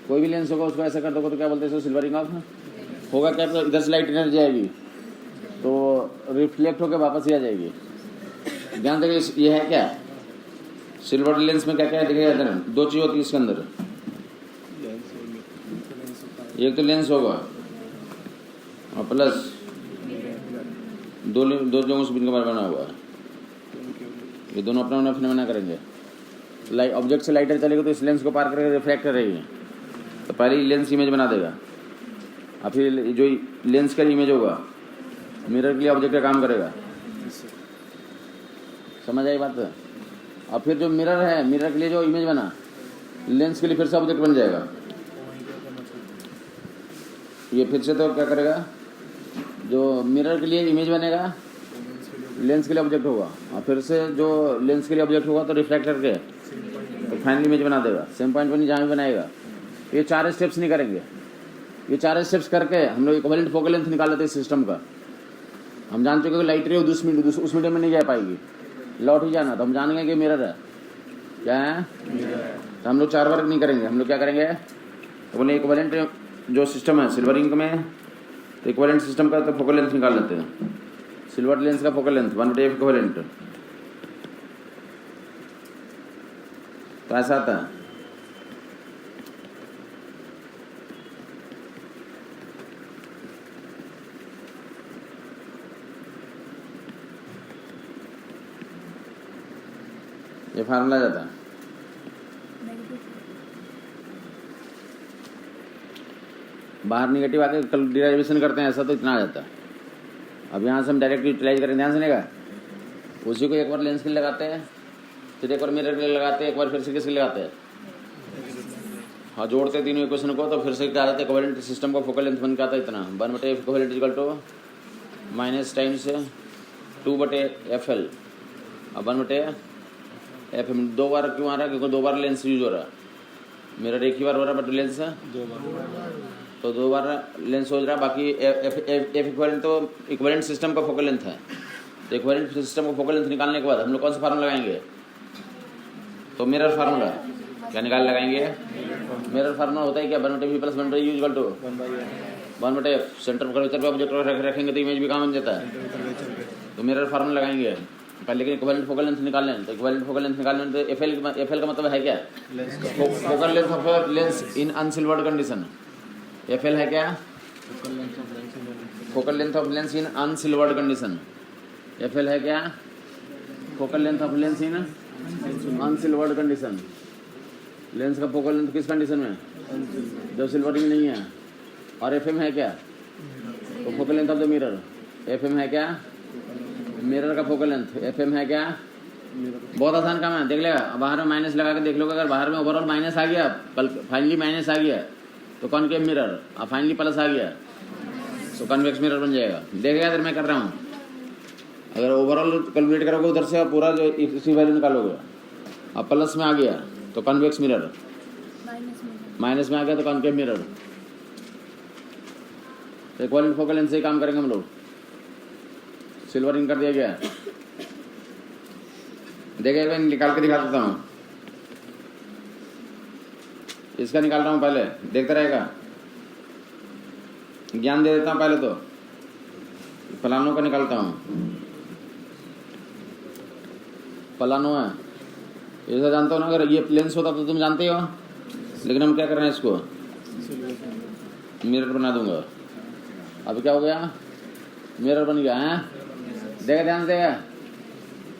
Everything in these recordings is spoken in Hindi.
कोई भी लेंस होगा उसको ऐसा कर दोगे तो क्या बोलते हैं, सिल्वरिंग ऑफ होगा। क्या तो इधर से लाइट इधर जाएगी तो रिफ्लेक्ट होकर वापस ही आ जाएगी। ध्यान देखिए ये है क्या, सिल्वर लेंस में क्या क्या है देखिएगा। इधर दो चीज़ होती है इसके अंदर, एक तो लेंस होगा और प्लस दो जगहों से बिन का बना हुआ है। ये दोनों अपना अपना फिनोमेना करेंगे। लाइट ऑब्जेक्ट से लाइटर चलेगी तो इस लेंस को पार करके रिफ्लेक्ट करेगी, तो पहले ही लेंस इमेज बना देगा और फिर जो लेंस का इमेज होगा मिरर के लिए ऑब्जेक्ट का काम करेगा। समझ आई बात? और फिर जो मिरर है, मिरर के लिए जो इमेज बना लेंस के लिए फिर से ऑब्जेक्ट बन जाएगा। ये फिर से तो क्या करेगा, जो मिरर के लिए इमेज बनेगा लेंस के लिए ऑब्जेक्ट होगा और फिर से जो लेंस के लिए ऑब्जेक्ट होगा तो रिफ्लेक्ट करके तो फाइनल इमेज बना देगा। सेम पॉइंट पर जहाँ भी बनाएगा। ये 4 स्टेप्स नहीं करेंगे, ये 4 स्टेप्स करके हम लोग इक्विवेलेंट फोकल लेंथ निकाल लेते हैं सिस्टम का। हम जान चुके कि लाइट रे उस मीडियम में नहीं जा पाएगी, लौट ही जाना। तो हम जानेंगे कि मिरर है क्या है, तो हम लोग 4 वर्क नहीं करेंगे। हम लोग क्या करेंगे, तो बोले इक्विवेलेंट जो सिस्टम है सिल्वर इंक में, तो इक्विवेलेंट सिस्टम का तो फोकल लेंथ निकाल लेते हैं। सिल्वर लेंस का फोकल लेंथ 1/f इक्विवेलेंट, तो ऐसा आता है। ये फार्मूला जाता है। बाहर निगेटिव आके कल डिराइवेशन करते हैं ऐसा, तो इतना आ जाता है। अब यहाँ से हम डायरेक्ट यूटिलाइज करें, ध्यान सुनेगा। उसी को एक बार लेंस के लिए लगाते हैं, फिर एक बार मिरर के लिए लगाते हैं, एक बार फिर से किसके लिए लगाते हैं, हाँ जोड़ते हैं तीनों इक्वेशन को, तो फिर से क्या आता है, इक्विवेलेंट सिस्टम का फोकल लेंथ बन के आता है इतना 1/f equivalent equal to minus times 2/fl अब 1/f। दो बार क्यों आ रहा है, क्योंकि 2 बार लेंस यूज हो रहा है। मिरर एक ही बार हो रहा है बट लेंस है 2 बार, तो 2 बार लेंस हो रहा है। बाकी एफ इक्विवेलेंट तो इक्विवेलेंट सिस्टम का फोकल लेंथ है। तो इक्विवेलेंट सिस्टम का फोकल लेंथ निकालने के बाद हम लोग कौन सा फार्मूला लगाएंगे, तो मिरर फार्मूला। क्या निकाल लगाएंगे, मिरर फार्मूला होता है क्या, 1/v plus 1/u equal to 1/f। Centre curvature पे ऑब्जेक्ट रखेंगे तो इमेज भी काम बन जाता है। तो मिरर फार्मूला लगाएंगे पहले, लेकिन इक्विवेलेंट फोकल लेंथ निकालना है। तो इक्विवेलेंट फोकल लेंथ निकालने तो एफएल का मतलब है क्या, focal length of lens in unsilvered condition. FL है क्या, focal length of lens in unsilvered condition. FL है क्या, focal length of lens in unsilvered condition. Lens का फोकल लेंथ किस कंडीशन में, जब सिल्वरिंग नहीं है। और एफएम है क्या, तो focal length of the mirror. FM है क्या, मिरर का फोकल लेंथ। एफएम है क्या, बहुत आसान काम है, देख लेगा। बाहर में माइनस लगा के देख लोगे, अगर बाहर में ओवरऑल माइनस आ गया, फाइनली माइनस आ गया तो कॉनकेव मिरर, और फाइनली प्लस आ गया तो कन्वेक्स मिरर बन जाएगा। देखेगा इधर मैं कर रहा हूँ, अगर ओवरऑल कैलकुलेट करोगे उधर से पूरा जो इसी वैल्यू निकालोगे, अब प्लस में आ गया तो कन्वेक्स मिरर, माइनस में आ गया तो कॉनकेव मिरर। तो इक्विवेलेंट फोकल लेंथ से ही काम करेंगे हम लोग। सिल्वरिंग कर दिया गया, देखिए निकाल के दिखा देता हूँ। इसका निकाल रहा हूँ, पहले देखता रहेगा, ज्ञान दे देता हूँ। पहले तो फलानों का निकालता हूँ, फलानो है ऐसा जानता हो ना। अगर ये लेंस होता तो तुम जानते हो, लेकिन हम क्या कर रहे हैं, इसको मिरर बना दूंगा। अब क्या हो गया, मिरर बन गया है। देखा, ध्यान से देगा।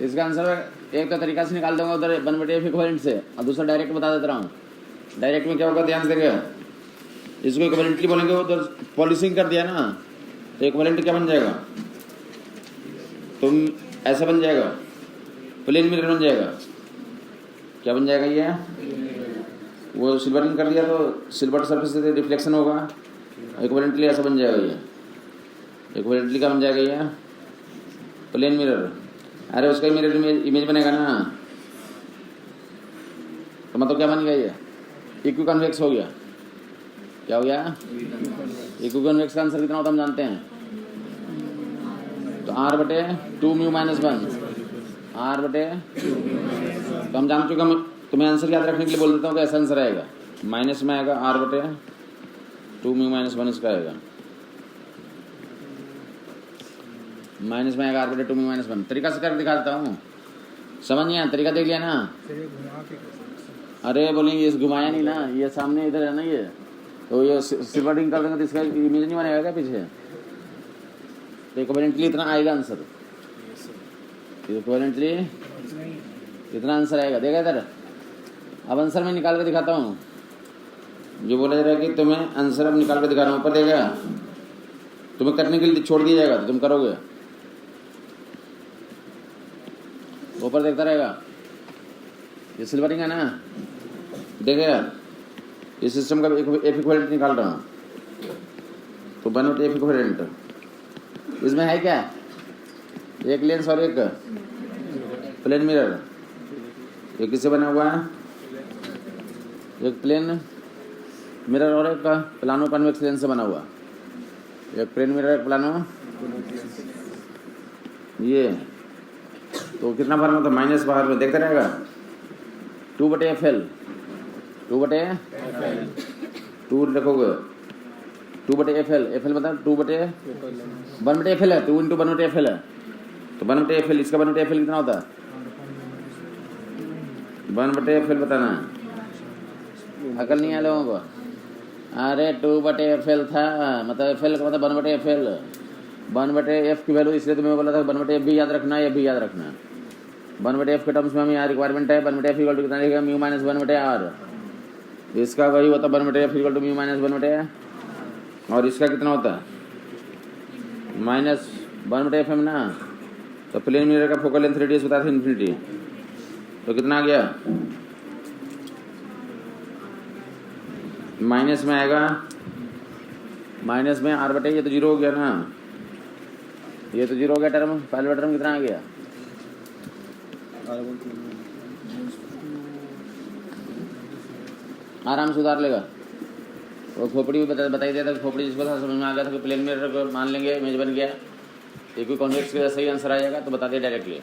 इसका आंसर एक का तरीका से निकाल दूंगा उधर 1/f इक्विवेलेंट से, और दूसरा डायरेक्ट बता देता हूँ। डायरेक्ट में क्या होगा, ध्यान देगा। इसको इक्विवेलेंटली बोलेंगे, उधर पॉलिशिंग कर दिया ना, तो इक्विवेलेंट क्या बन जाएगा, तुम ऐसा बन जाएगा, प्लेन मिरर बन जाएगा। क्या बन जाएगा ये, वो सिल्वरिंग कर दिया तो सिल्वर सरफेस से रिफ्लेक्शन होगा, इक्विवेलेंटली ऐसा बन जाएगा ये। इक्विवेलेंटली क्या बन जाएगा ये, प्लेन मिरर। अरे उसका मिरर इमेज बनेगा ना, तो मतलब क्या बन गया ये, इक्वी कन्वेक्स हो गया। क्या हो गया, इक्वी कन्वेक्स का आंसर कितना होता हम जानते हैं, तो r/2μ-1 r/, तो हम जान चुके। हम तुम्हें आंसर याद रखने के लिए बोल देता हूँ कि ऐसा आंसर आएगा। माइनस में आएगा आर बटे 2μ-1 इसका आएगा, माइनस में आएगा आर बटे 2μ-1। तरीका से करके दिखा देता हूँ, समझ नहीं आया? तरीका देख लिया ना? अरे बोलेंगे ये घुमाया नहीं ना, ये सामने इधर है ना, ये तो ये सिल्वर रिंग कर देंगे तो इसका इमेज नहीं बनेगा क्या पीछे? तो इक्विवेलेंटली इतना आएगा आंसर, इक्विवेलेंटली इतना आंसर आएगा। देखा इधर, अब आंसर मैं निकाल के दिखाता हूँ। जो बोला जा रहा है कि तुम्हें आंसर अब निकाल के दिखा रहा हूँ, ऊपर देगा, तुम्हें करने के लिए छोड़ दिया जाएगा तो तुम करोगे, ऊपर देखता रहेगा। ये सिल्वर रिंग है ना, देखेगा इस सिस्टम का एफ इक्विवेलेंट निकाल रहा हूँ, तो 1/f इक्विवेलेंट इसमें है क्या? एक लेंस और एक प्लेन मिरर। ये किससे बना हुआ है? एक प्लेन मिरर और एक प्लानो कन्वेक्स लेंस से बना हुआ। एक प्लेन मिरर, एक प्लानो, ये तो कितना बार मतलब माइनस बाहर में देखता रहेगा, 2/FL 2 रखोगे, 2/FL, FL मतलब 1/FL है, 2 × 1/FL है, तो 1/FL, इसका 1/FL कितना होता है? 1/FL बताना है, अकल नहीं है लोगों को। अरे 2/FL था, मतलब FL का मतलब 1/FL, 1/F की वैल्यू, इसलिए तुम्हें बोला था 1/F भी याद रखना, ये भी याद रखना। 1/F के टर्म्स में हमें यहाँ रिक्वायरमेंट है, 1/F इक्वल टू कितना रहेगा? μ-1/r। इसका वही होता है 1/F इक्वल टू μ-1/r, और इसका कितना होता है? -1/F ना, तो प्लेन मिरर का फोकल लेंथ रेडियस बताया था इन्फिनिटी, तो कितना आ गया? माइनस में आएगा, माइनस में आर बटे, ये तो 0 हो गया ना, ये तो 0 हो गया टर्म, पहला टर्म कितना आ गया? आराम से उतार लेगा। वो खोपड़ी भी बताई दिया था, खोपड़ी जिसको था समझ में आ गया था कि प्लेन मिरर को मान लेंगे इमेज बन गया, एक भी कॉन्वेक्स का सही आंसर आ जाएगा तो बता दिया डायरेक्टली।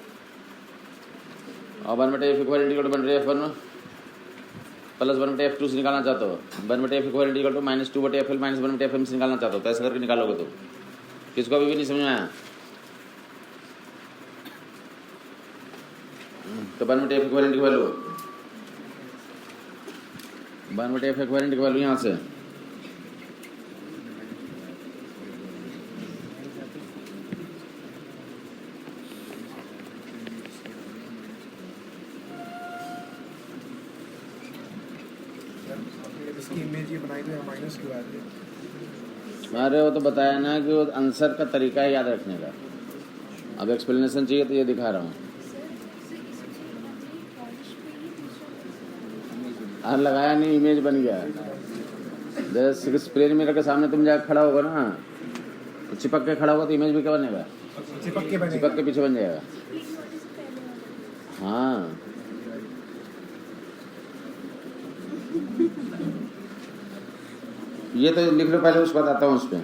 और 1/F equal to 1/F1 plus 1/F2 से निकालना चाहते हो, 1/F equal to -2/FL minus 1/FM से निकालना चाहते हो, तो ऐसा करके निकालोगे तो किसको अभी भी नहीं समझ में आया? तो 1/F इक्वल की वैल्यू, 1/F इक्वल की वैल्यू यहाँ से इसकी इमेज ये बनाई तो माइनस क्यों आ रही है? अरे वो तो बताया ना कि वो आंसर का तरीका है याद रखने का। अब एक्सप्लेनेशन चाहिए तो ये दिखा रहा हूँ। लगाया नहीं, इमेज बन गया। जैसे प्लेन मिरर के सामने तुम जाकर खड़ा होगा ना, तो चिपक के खड़ा होगा तो इमेज भी क्या बनेगा? चिपक के पीछे बन जाएगा। हाँ, ये तो लिख लो पहले, उसके बाद आता हूँ उस पर।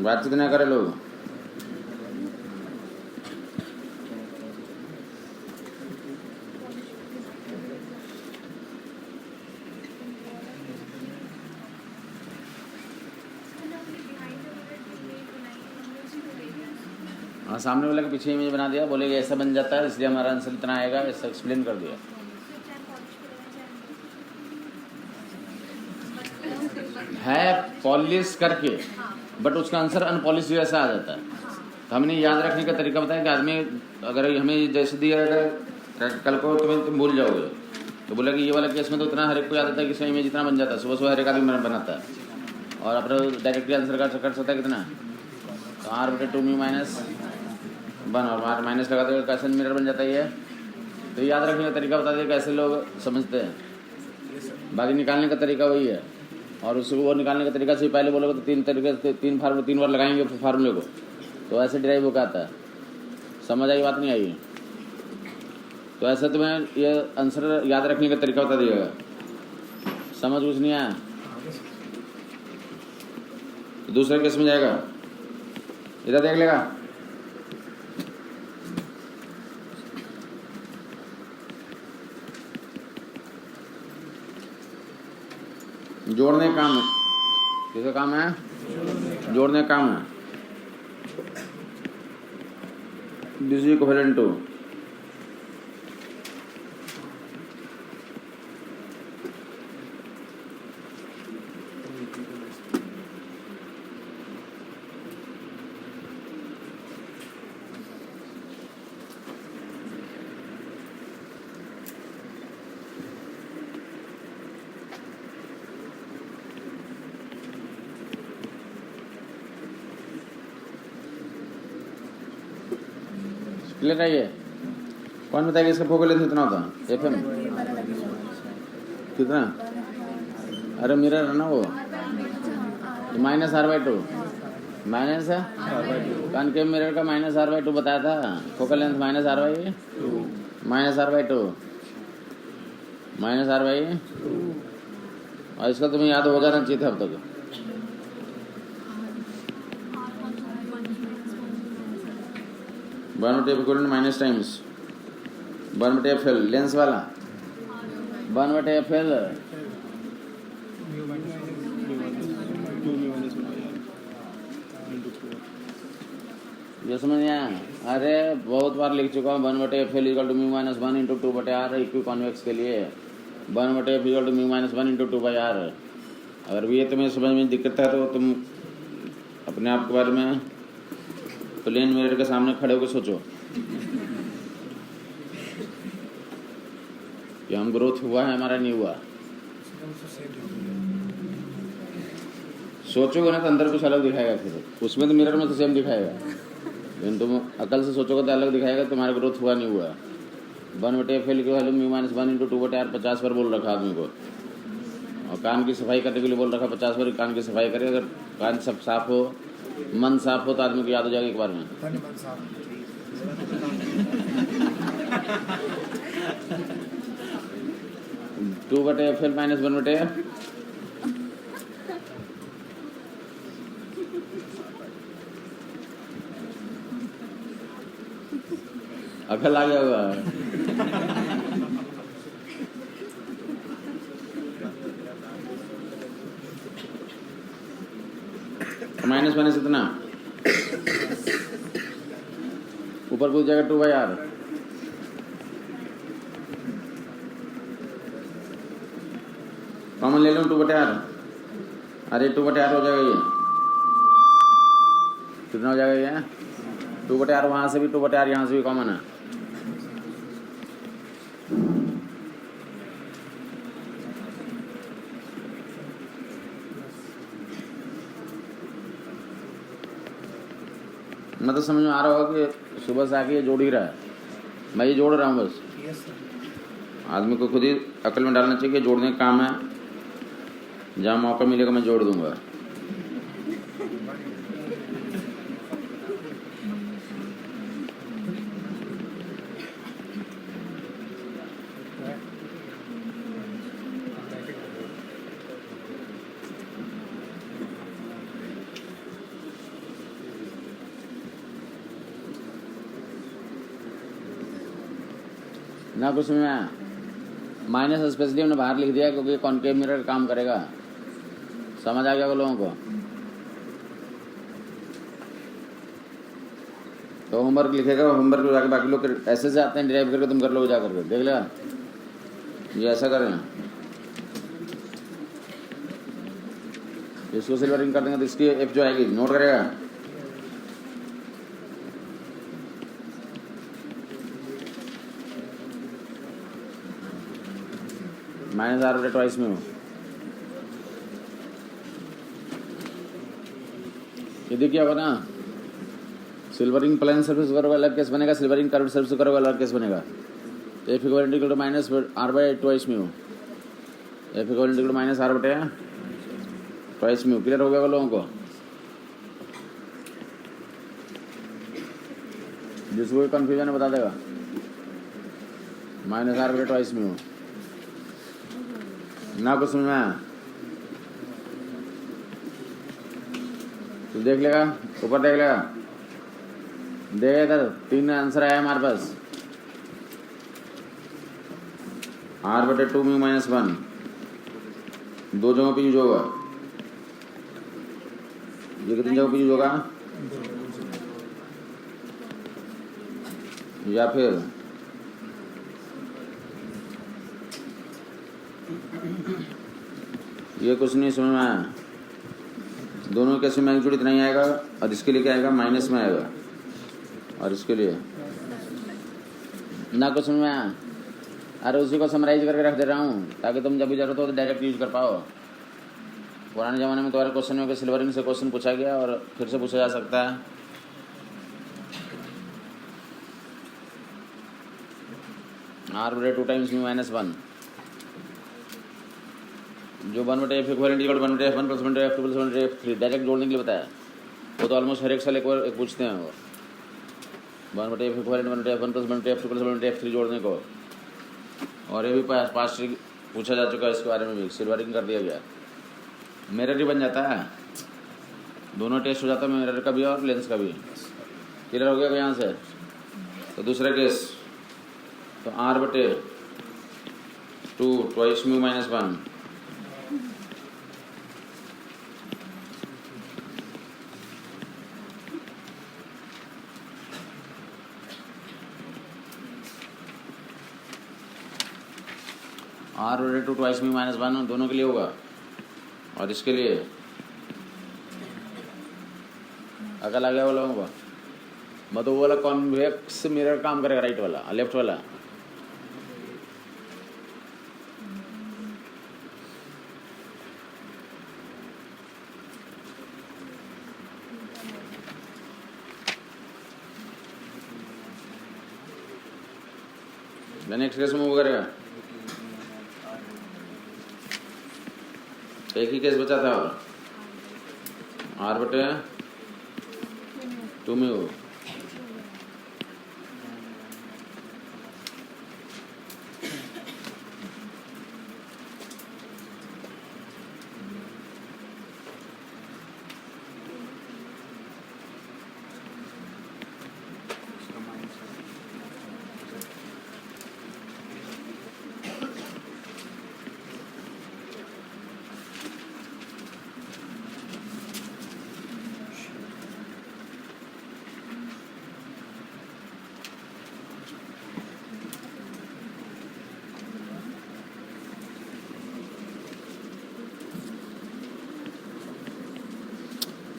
बातचीत ना करे लोग। हाँ, सामने वाले के पीछे इमेज बना दिया, बोले ऐसा बन जाता है इसलिए हमारा आंसर इतना आएगा, ऐसा एक्सप्लेन कर दिया। है पॉलिश करके, बट उसका आंसर अनपॉलिश जैसा आ जाता है। तो हमने याद रखने का तरीका बताया कि आदमी अगर हमें जैसे दिया कल को तुम भूल जाओगे, तो बोला कि ये वाला केस में तो इतना हर एक को याद आता है कि इसका इमेज इतना बन जाता है, सुबह सुबह हर एक आदमी बनाता है और अपना डायरेक्टली आंसर कर सकता है कितना, तो r/2μ-1 और माइनस लगा दो, कैसे मिरर बन जाता है ये। तो याद रखने का तरीका बता दिया कैसे लोग समझते हैं, बाकी निकालने का तरीका वही है। और उसको वो निकालने का तरीका से पहले बोलोगे तो तीन तरीके से तीन बार लगाएंगे फार्मूले को, तो ऐसे ड्राइव होकर आता है। समझ आई बात नहीं आई? तो ऐसे तुम्हें ये आंसर याद रखने का तरीका बता दिएगा। समझ कुछ नहीं आया तो दूसरे केस में जाएगा, इधर देख लेगा। जोड़ने का काम है, किसका काम है? जोड़ने का काम है। This is equivalent to clear है ये? कौन बताएगा इसका फोकल लेंथ कितना होता है? FM कितना? अरे मिरर है ना वो, माइनस R/2 माइनस है कॉनकेव मिरर का माइनस R/2 बताया था। Focal length minus R/2 minus R/2 और इसका तुम्हें याद हो जाना चाहिए था अब तक। वन बटे इक्वल माइनस टाइम्स वन बटे FL लेंस वाला 1 बटे FL ये समझ नहीं आया? अरे बहुत बार लिख चुका हूँ। 1 बटे FL equal to mu minus 1 into 2 बटे R इक्वी कॉन्वेक्स के लिए 1 बटे F equal to mu minus 1 into 2 by R। अगर ये तुम्हें समझ में दिक्कत है तो तुम अपने आप के बारे में प्लेन मिरर के सामने खड़े होकर सोचो कि हम ग्रोथ हुआ है हमारा नहीं हुआ। सोचोगे ना तो अंदर कुछ अलग दिखाएगा, फिर उसमें तो मिरर में तो सेम दिखाएगा, लेकिन तुम अकल से सोचोगे तो अलग दिखाएगा। तुम्हारा ग्रोथ हुआ नहीं हुआ। 1 बटे FL के वैल्यू म्यू माइनस 1 इंटू 2 बटे R 50 बार बोल रखा आदमी को, और कान की सफाई करने के लिए बोल रखा 50 बार कान की सफाई करे। अगर कान सब साफ हो, मन साफ हो तो आदमी को याद हो जाएगा एक बार में। टू बटे FL माइनस 1 बटे अकल आ गया होगा। माइनस माइनस इतना ऊपर कूद जाएगा 2 बाई R। कॉमन ले लो 2 बटे R। अरे 2 बटे R हो जाएगा ये, कितना हो जाएगा ये? 2 बटे R वहां से भी 2 बटे R यहाँ से भी कॉमन है। मैं तो समझ में आ रहा होगा कि सुबह से आके ये जोड़ ही रहा है, मैं ये जोड़ रहा हूँ बस। आदमी को खुद ही अकल में डालना चाहिए कि जोड़ने का काम है, जहाँ मौका मिलेगा मैं जोड़ दूंगा। ना कुछ में आया? माइनस स्पेशली हमने बाहर लिख दिया क्योंकि कॉनकेव मिरर काम करेगा। समझ आ गया वो लोगों को? तो होमवर्क लिखेगा, होमवर्क जाकर बाकी लोग ऐसे से आते हैं ड्राइव करके, तुम कर लो जा करके, देख लेगा ये ऐसा करें। इसको सिल्वरिंग कर देंगे तो इसकी F जो आएगी नोट करेगा। माइनस R बटे ट्वाइस में हो, ये देखिए होगा ना। सिल्वरिंग प्लेन सर्फेस करोगे अलग केस बनेगा, सिल्वरिंग कर्व सर्फेस करोगे अलग केस बनेगा। तो F equal to minus R by twice में हो, F equal to minus R बटे ट्वाइस में हो। क्लियर हो गया लोगों को? जिसको कोई कन्फ्यूजन है बता देगा। माइनस R बटे ट्वाइस में हो ना, कुछ समझ में आया तो देख लेगा, ऊपर देख लेगा, देगा इधर 3 आंसर आया हमारे पास। R बटे 2 म्यू माइनस 1 दो जगहों पे यूज होगा। ये कितनी जगहों पे यूज होगा? या फिर ये कुछ नहीं समझ में आया। दोनों कैसे मैग्नीट्यूड इतना ही आएगा और इसके लिए क्या आएगा? माइनस में आएगा। और इसके लिए ना कुछ समझ में आया। अरे उसी को समराइज करके रख दे रहा हूँ ताकि तुम जब भी जरूरत हो तो डायरेक्ट यूज कर पाओ। पुराने ज़माने में तुम्हारे क्वेश्चन में सिल्वरिंग से क्वेश्चन पूछा गया और फिर से पूछा जा सकता है। आर बटे 2 टाइम्स म्यू माइनस 1 जो 1/f equal equal 1/f 1 plus 1/f 2 plus 1/f 3 direct जोड़ने के लिए बताया। वो तो ऑलमोस्ट हर एक साल एक बार पूछते हैं वो 1/f equal 1/f 1 plus 1/f 2 plus 1/f 3 जोड़ने को। और ये भी पास्ट पूछा जा चुका है इसके बारे में भी, सिल्वरिंग कर दिया गया। मिरर ही बन जाता है, दोनों टेस्ट हो जाता है, मिरर का भी और लेंस का भी। क्लियर हो गया यहाँ से? तो दूसरा केस तो r बटे 2 ट्वाइस म्यू माइनस 1 r बटे 2 ट्वाइस म्यू माइनस 1 दोनों के लिए होगा। और इसके लिए अकल आ गया वो लोगों को? मतलब वो वाला कॉन्वेक्स मिरर काम करेगा, राइट वाला, लेफ्ट वाला। नेक्स्ट केस में वो करेगा। एक ही केस बचा था, r बटे 2 म्यू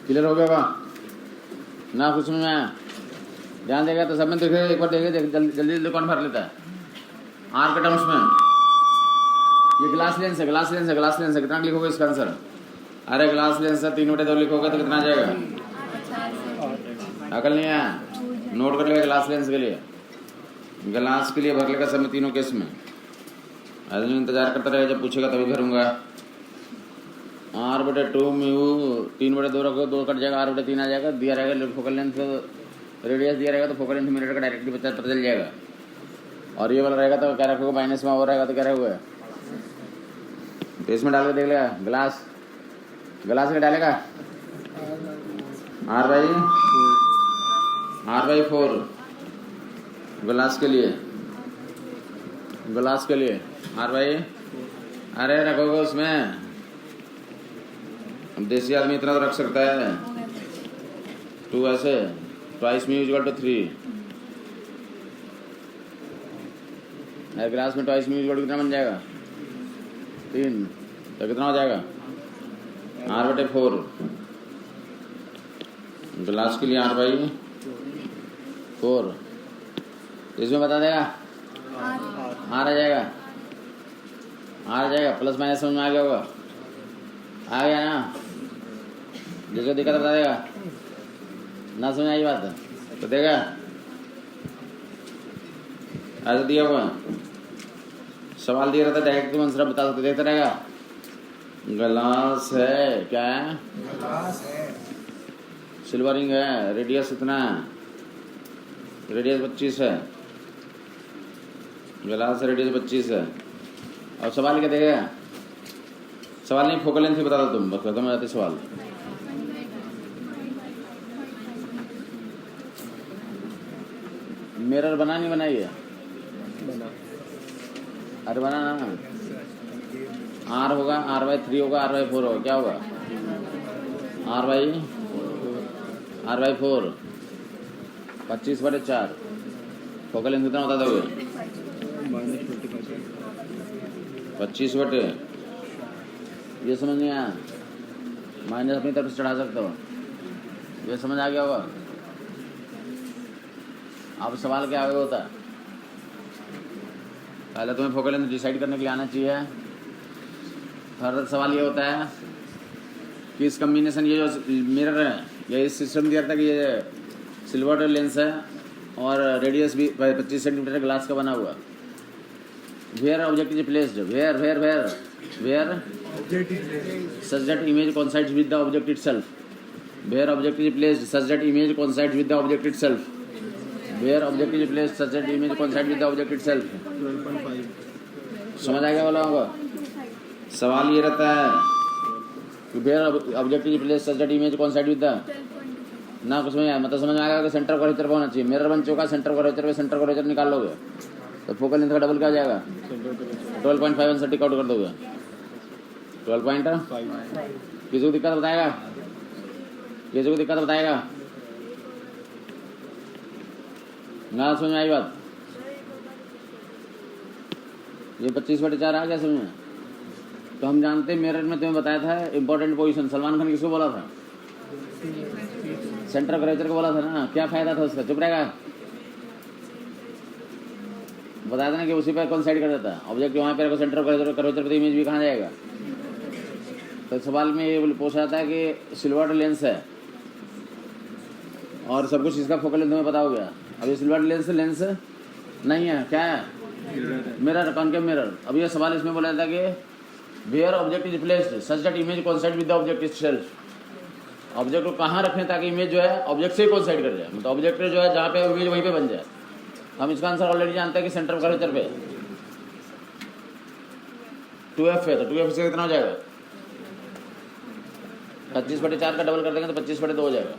क्लियर हो गया का ना? कुछ में आया? ध्यान देगा तो सब में देखे, एक बार देखे जल्दी जल्दी कौन भर लेता है आर के टर्म्स में। ये ग्लास लेंस है, ग्लास लेंस है, ग्लास लेंस है। कितना लिखोगे इसका आंसर? अरे ग्लास लेंस है, 3/2 लिखोगे तो कितना आ जाएगा? अकल नहीं आया? नोट कर लेगा ग्लास लेंस के लिए, ग्लास के लिए भर लेगा सब में, तीनों केस में। आदमी इंतजार करता रहेगा, जब पूछेगा तभी भरूंगा। r बटे 2 म्यू 3/2 रखो, 2 कट जाएगा, r बटे 3 आ जाएगा। दिया रहेगा फोकल लेंथ रेडियस दिया रहेगा तो फोकल लेंथ मिनट का डायरेक्टली पता चल जाएगा। और ये वाला रहेगा तो क्या रखोगे? माइनस में हो रहेगा तो क्या रखोगे? तो इसमें डाल के देख लेगा। ग्लास ग्लास का डालेगा r/4 ग्लास के लिए, ग्लास के लिए r/, अरे रखोगे उसमें। देसी आदमी इतना तो रख सकता है। 2 ऐसे twice mu equal to 3। Glass में ट्वाइस म्यू इक्वल टू कितना बन जाएगा? 3। तो कितना हो जाएगा? r बटे 4 ग्लास के लिए r/4। इसमें बता देगा r आ जाएगा, r आ जाएगा। प्लस माइनस समझ में आ गया होगा? आ गया ना? जिसको दिक्कत बता देगा। ना समझ आई बात तो देगा, ऐसा दिया हुआ सवाल दिया रहता, डायरेक्ट तुम आंसर बता सकते, देखता रहेगा। ग्लास है, क्या है? ग्लास है, सिल्वरिंग है, रेडियस इतना है, रेडियस 25 है, ग्लास रेडियस 25 है। और सवाल क्या देगा? सवाल नहीं, फोकल लेंथ ही बता दो तुम, बस खत्म हो जाते सवाल। मिरर बना नहीं बनाइए? अरे बना ना, आर होगा, R/3 होगा, R/4 होगा, क्या होगा? R/4 25/4 फोकल लेंथ कितना बता दोगे? -25/, ये समझ नहीं आया? माइनस अपनी तरफ से चढ़ा सकते हो, ये समझ आ गया होगा? अब सवाल क्या आगे होता है? पहले तुम्हें फोकल लेंथ डिसाइड करने के लिए आना चाहिए। फर्दर सवाल ये होता है कि इस कम्बिनेशन, ये जो मिरर है, ये इस सिस्टम दिया था कि ये सिल्वर लेंस है और रेडियस भी 25 सेंटीमीटर ग्लास का बना हुआ। Where object is placed, where such that image coincides with the object itself, where object is placed such that image coincides with the object itself, where object is placed such that image coincides with the object itself. 12.5 समझ आ गया वाला होगा? सवाल ये रहता है कि where object is placed such that image coincides with the, ना कुछ में मतलब समझ में आएगा कि सेंटर कर्वेचर होना चाहिए। मिरर बन चुका, सेंटर कर्वेचर निकाल लोगे तो फोकल लेंथ का डबल क्या हो जाएगा? 12.5 आंसर टिक आउट कर दोगे। 12.5 किसी को दिक्कत बताएगा? किसी को दिक्कत बताएगा? ना समझ में आई बात? ये 25/4 आ गया समझ में? तो हम जानते हैं मिरर में तुम्हें बताया था इंपॉर्टेंट पोजीशन। सलमान खान किसको बोला था? सेंटर कर्वेचर को बोला था ना। क्या फायदा था उसका? चुप रहेगा? बताया था ना कि उसी पर कौन साइड कर देता है ऑब्जेक्ट, वहाँ पे सेंटर कर्वेचर पर इमेज भी कहाँ जाएगा? तो सवाल में ये पूछा जाता है कि सिल्वर लेंस है और सब कुछ इसका फोकल लेंथ तुम्हें पता हो गया। अब ये सिल्वर लेंस नहीं है, क्या है? Mirror, concave mirror. अब ये सवाल इसमें बोला जाता है कि where object is placed such that image coincide with the object itself. Object को कहाँ रखें ताकि इमेज जो है ऑब्जेक्ट से कोइंसाइड कर जाए, मतलब ऑब्जेक्ट जो है जहाँ पे इमेज वहीं पे बन जाए। हम इसका आंसर ऑलरेडी जानते हैं कि सेंटर कर्वेचर पे 2f है, तो 2f से कितना हो जाएगा? 25/4 का डबल कर देंगे तो 25/2 हो जाएगा।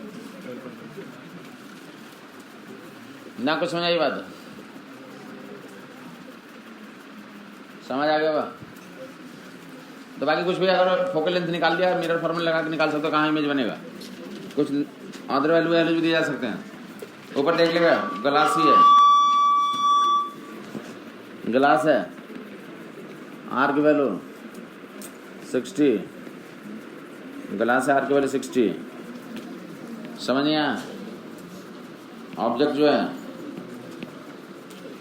ना कुछ समझ आई बात? समझ आ गया होगा? तो बाकी कुछ भी अगर फोकल लेंथ निकाल दिया, मिरर फॉर्मूला लगा के निकाल सकते हो कहाँ इमेज बनेगा। कुछ अदर वैल्यू भी दिए जा सकते हैं। ऊपर देख लेगा, ग्लास ही है, ग्लास है, आर की वैल्यू 60, ग्लास है, आर की वैल्यू 60। समझ नहीं आया? ऑब्जेक्ट जो है,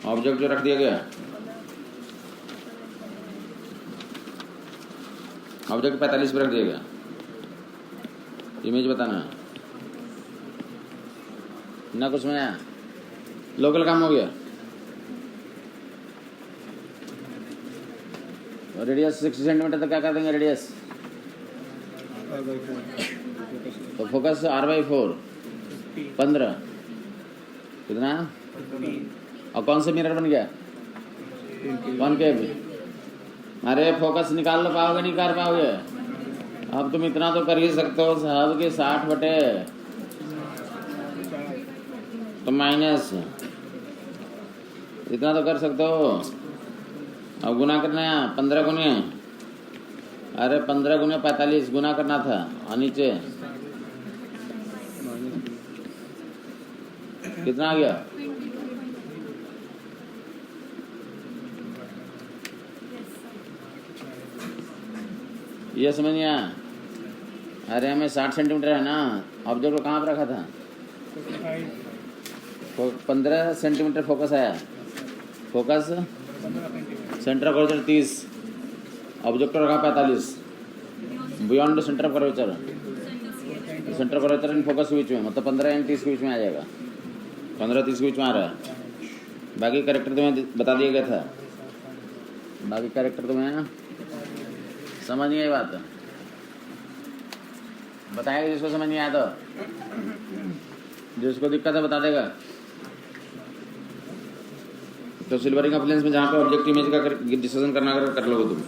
ऑब्जेक्ट जो रख दिया गया, ऑब्जेक्ट 45 पर रख दिया गया, इमेज बताना है ना। कुछ में आया? लोकल काम हो गया। रेडियस 60 सेंटीमीटर तक क्या कर देंगे रेडियस? तो फोकस R/4 15 कितना? और कौन से मिरर बन गया? कॉनकेव। अरे फोकस निकाल लो, पाओगे नहीं कर पाओगे? अब तुम इतना तो कर ही सकते हो साहब कि 60/, तो माइनस इतना तो कर सकते हो। अब गुना करना है 15 गुने, अरे 15 गुने 45 गुना करना था। और नीचे कितना आ गया? ये समझ नहीं आया? अरे हमें 60 सेंटीमीटर है ना, ऑब्जेक्ट को कहाँ पर रखा था? 15 सेंटीमीटर फोकस आया, फोकस सेंटर कर्वेचर 30, ऑब्जेक्ट रखा 45, beyond centre curvature, centre curvature in focus के बीच में, मतलब 15 एंड 30 के बीच में आ जाएगा। 15-30 के बीच में आ रहा है। बाकी कैरेक्टर तुम्हें बता दिया गया था, बाकी कैरेक्टर तुम्हें समझ नहीं आई बात? बताएगा जिसको समझ नहीं आया, तो जिसको दिक्कत है बता देगा। तो सिल्वरिंग ऑफ लेंस में जहाँ पे ऑब्जेक्ट इमेज का डिस्कशन करना कर लोगे तुम।